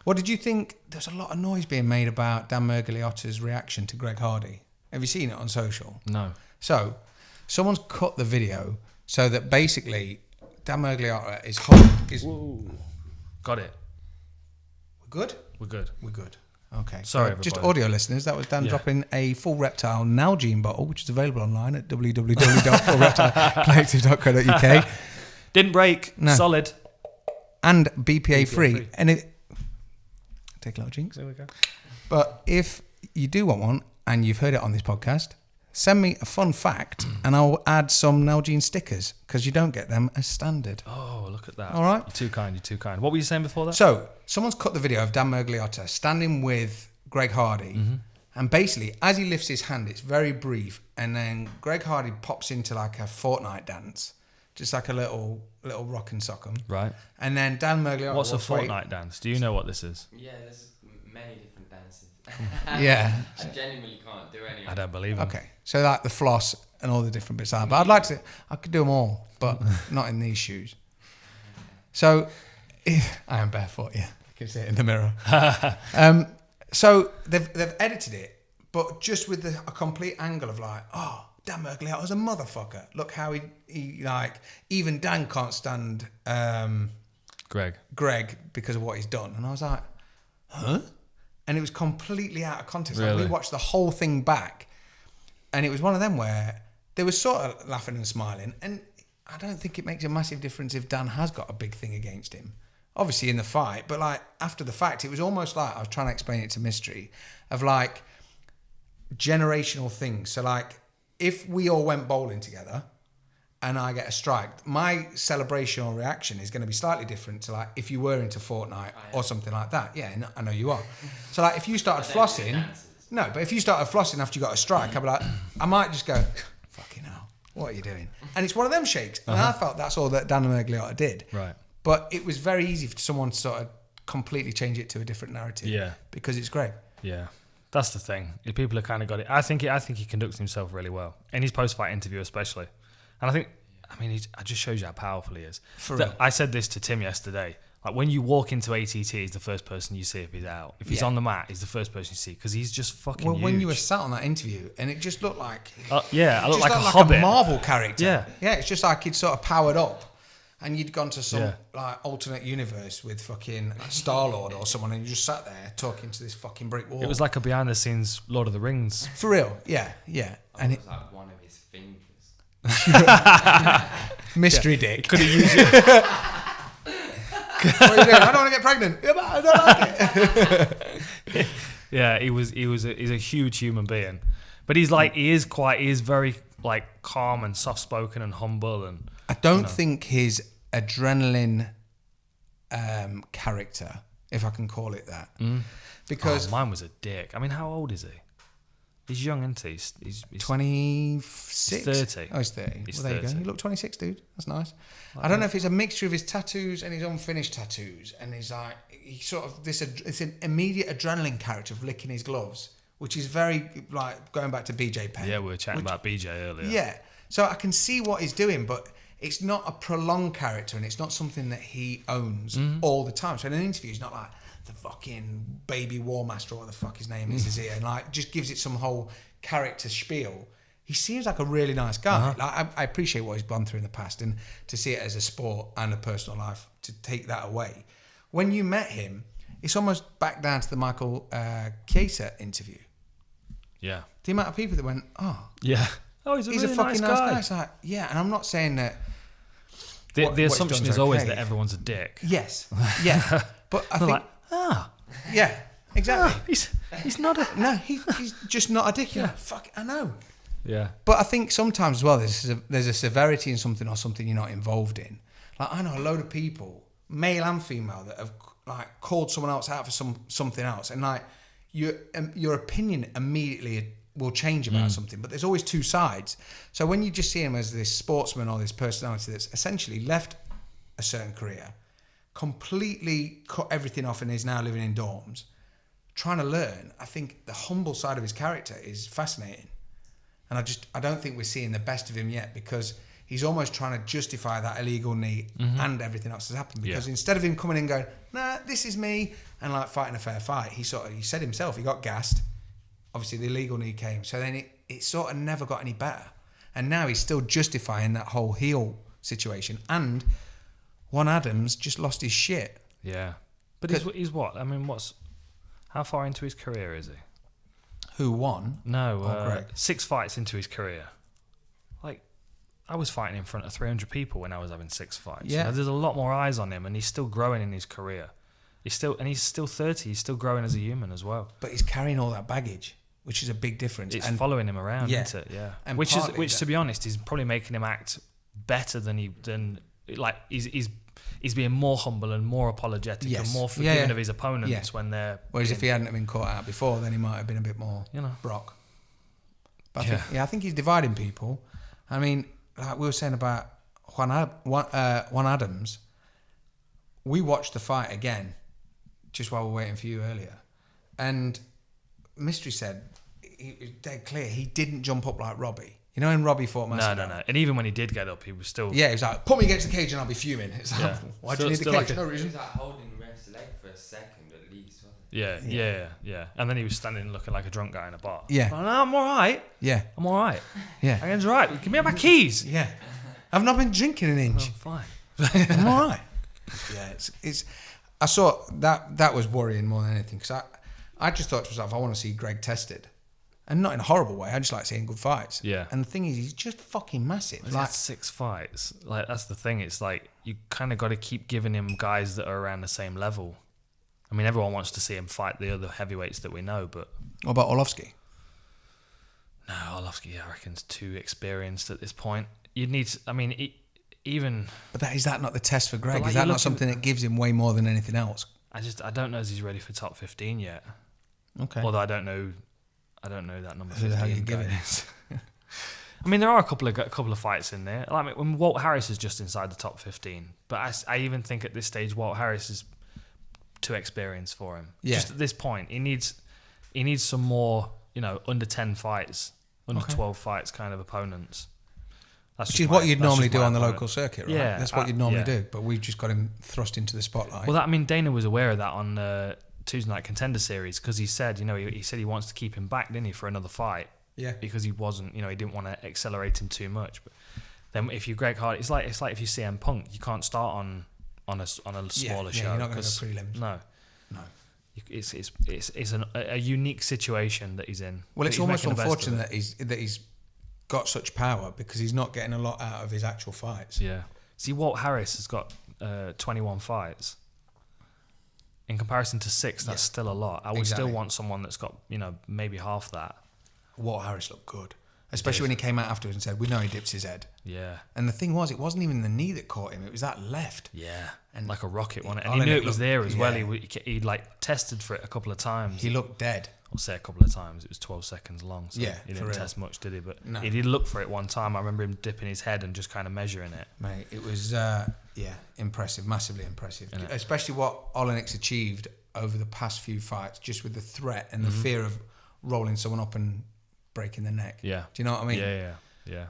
What did you think? There's a lot of noise being made about Dan Mergliotta's reaction to Greg Hardy. Have you seen it on social? No. So, someone's cut the video so that basically Dan Mergliotta is... Whoa. Got it. We're good? We're good. We're good. Okay. Sorry, so just everybody. audio listeners, that was Dan dropping a full Reptile Nalgene bottle, which is available online at www.fullreptilecollective.co.uk. Didn't break. No. Solid. And BPA free. And it... Take a little jinx. There we go. But if you do want one, and you've heard it on this podcast, send me a fun fact, and I'll add some Nalgene stickers, because you don't get them as standard. Oh, look at that. All right. You're too kind. What were you saying before that? So, someone's cut the video of Dan Mergliotta standing with Greg Hardy, and basically, as he lifts his hand, it's very brief, and then Greg Hardy pops into like a Fortnite dance, just like a little rock and sock'em. Right. And then Dan Mergliotta... What's a Fortnite dance? Do you know what this is? Yeah, there's many different dances. Yeah. I genuinely can't do any. I don't believe him. Okay, so like the floss and all the different bits. But I'd like to... I could do them all, but not in these shoes. So, I am barefoot, yeah. I can see it in the mirror. So, they've edited it, but just with a complete angle of like, oh, Dan Mergliotta's a motherfucker. Look how he like... Even Dan can't stand Greg because of what he's done. And I was like, huh? And it was completely out of context. Really? Like, we watched the whole thing back, and it was one of them where they were sort of laughing and smiling. And I don't think it makes a massive difference if Dan has got a big thing against him. Obviously in the fight, but like after the fact, it was almost like I was trying to explain it to Mystery of like generational things. So like if we all went bowling together and I get a strike, my celebration or reaction is going to be slightly different to like if you were into Fortnite or something like that. Yeah, I know you are. So like if you started flossing, but if you started flossing after you got a strike, I'd be like, I might just go, fucking hell, what are you doing? And it's one of them shakes. And I felt that's all that Dan Mergliotta did. Right. But it was very easy for someone to sort of completely change it to a different narrative. Yeah. Because it's great. Yeah. That's the thing. People have kind of got it. I think he conducts himself really well. In his post-fight interview especially. And I think, it just shows you how powerful he is. For real. I said this to Tim yesterday. Like when you walk into ATT, he's the first person you see if he's out. If he's on the mat, he's the first person you see because he's just fucking huge. When you were sat on that interview, and it just looked like... I looked like a like hobbit. a Marvel character. Yeah. Yeah, it's just like he'd sort of powered up. And you'd gone to some like alternate universe with fucking Star-Lord or someone, and you just sat there talking to this fucking brick wall. It was like a behind-the-scenes Lord of the Rings. For real, yeah. And it was like one of his fingers. Mystery dick. Could have used it. What are you doing? I don't want to get pregnant. Yeah, but I don't like it. Yeah, he's a huge human being, but he's very like calm and soft-spoken and humble, and I don't think his adrenaline character, if I can call it that, because mine was a dick. I mean, how old is he? He's young, isn't he? He's 26. He's 30. Oh, he's 30. He's There you 30. go. You look 26, dude. That's nice. I don't know if it's a mixture of his tattoos and his unfinished tattoos, and he's like it's an immediate adrenaline character of licking his gloves, which is very like going back to BJ Penn. Yeah, we were chatting about BJ earlier. Yeah, so I can see what he's doing, but it's not a prolonged character, and it's not something that he owns all the time. So in an interview, he's not like the fucking baby war master or what the fuck his name is here, and like just gives it some whole character spiel. He seems like a really nice guy. Like I appreciate what he's gone through in the past, and to see it as a sport and a personal life, to take that away. When you met him, it's almost back down to the Michael Chiesa interview. Yeah. The amount of people that went, oh, yeah, oh, he's really a fucking nice guy. It's like, yeah, and I'm not saying that. The assumption is always that everyone's a dick. Yes, yeah, but I think, like, yeah, exactly. He's not a no, he's just not a dick. Yeah, fuck, I know. Yeah, but I think sometimes as well, there's a severity in something or something you're not involved in. Like I know a load of people, male and female, that have like called someone else out for something else, and like your opinion immediately will change about something, but there's always two sides. So when you just see him as this sportsman or this personality that's essentially left a certain career, completely cut everything off and is now living in dorms, trying to learn, I think the humble side of his character is fascinating. And I don't think we're seeing the best of him yet, because he's almost trying to justify that illegal knee and everything else that's happened, because instead of him coming in and going, nah, this is me, and like fighting a fair fight, he said himself, he got gassed. Obviously the illegal knee came, so then it sort of never got any better, and now he's still justifying that whole heel situation. And Juan Adams just lost his shit. Yeah, but he's what? I mean, how far into his career is he? Who won? No, 6 fights into his career. Like, I was fighting in front of 300 people when I was having 6 fights. Yeah. You know, there's a lot more eyes on him, and he's still growing in his career. He's still 30. He's still growing as a human as well. But he's carrying all that baggage, which is a big difference. It's following him around, isn't it? Yeah. And Which to be honest, is probably making him act better than he's being more humble and more apologetic and more forgiving of his opponents when they're. Whereas if he hadn't been caught out before, then he might have been a bit more Brock. But I think he's dividing people. I mean, like we were saying about Juan Adams, we watched the fight again just while we were waiting for you earlier, and Mystery said he was dead clear he didn't jump up like Robbie. You know, when Robbie fought Masvidal? No. And even when he did get up, he was still. Yeah, he was like, put me against the cage and I'll be fuming. It's like, why do you need the cage? No He reason. was like holding the ref's leg for a second at least, wasn't he? Yeah. And then he was standing looking like a drunk guy in a bar. Yeah. Like, no, I'm all right. Yeah. I'm all right. Yeah. I'm all right. Give me my keys. Yeah. I've not been drinking an inch. Oh, fine. I'm all right. Yeah, it's. I saw that was worrying more than anything, because I just thought to myself, I want to see Greg tested. And not in a horrible way. I just like seeing good fights. Yeah. And the thing is, he's just fucking massive. He's had 6 fights. Like, that's the thing. It's like you kind of got to keep giving him guys that are around the same level. I mean, everyone wants to see him fight the other heavyweights that we know, but. What about Orlovsky? No, Orlovsky, I reckon, is too experienced at this point. You'd need to, I mean, even. But is that not the test for Greg? Like, is that not something that gives him way more than anything else? I don't know if he's ready for top 15 yet. Okay. Although I don't know that number 15. Who the hell are you giving? I mean, there are a couple of fights in there. Like, when Walt Harris is just inside the top 15, but I even think at this stage Walt Harris is too experienced for him. Yeah. Just at this point, he needs some more, under 10 fights, under 12 fights kind of opponents. Which is what you'd normally do on the local circuit, right? Yeah, That's what you'd normally do. But we've just got him thrust into the spotlight. Well, Dana was aware of that on Tuesday Night Contender Series, because he said, he said he wants to keep him back, didn't he, for another fight? Yeah. Because he wasn't, he didn't want to accelerate him too much. But then if you're Greg Hardy, it's like if you CM Punk, you can't start on a smaller show. You're not going to go prelims. No. It's a unique situation that he's in. Well, it's almost unfortunate that he's got such power, because he's not getting a lot out of his actual fights. Yeah. See, Walt Harris has got 21 fights. In comparison to 6, that's still a lot. I would still want someone that's got, maybe half that. Walt Harris looked good, especially when he came out afterwards and said, "We know he dips his head." Yeah. And the thing was, it wasn't even the knee that caught him; it was that left. Yeah. And like a rocket, wasn't it? And he knew it was there as well. He like tested for it a couple of times. He looked dead. I'll say a couple of times. It was 12 seconds long, so he didn't test much, did he? But no. He did look for it one time. I remember him dipping his head and just kind of measuring it. Mate, it was impressive, massively impressive. Especially what Olenik's achieved over the past few fights, just with the threat and the fear of rolling someone up and breaking their neck. Yeah. Do you know what I mean? Yeah.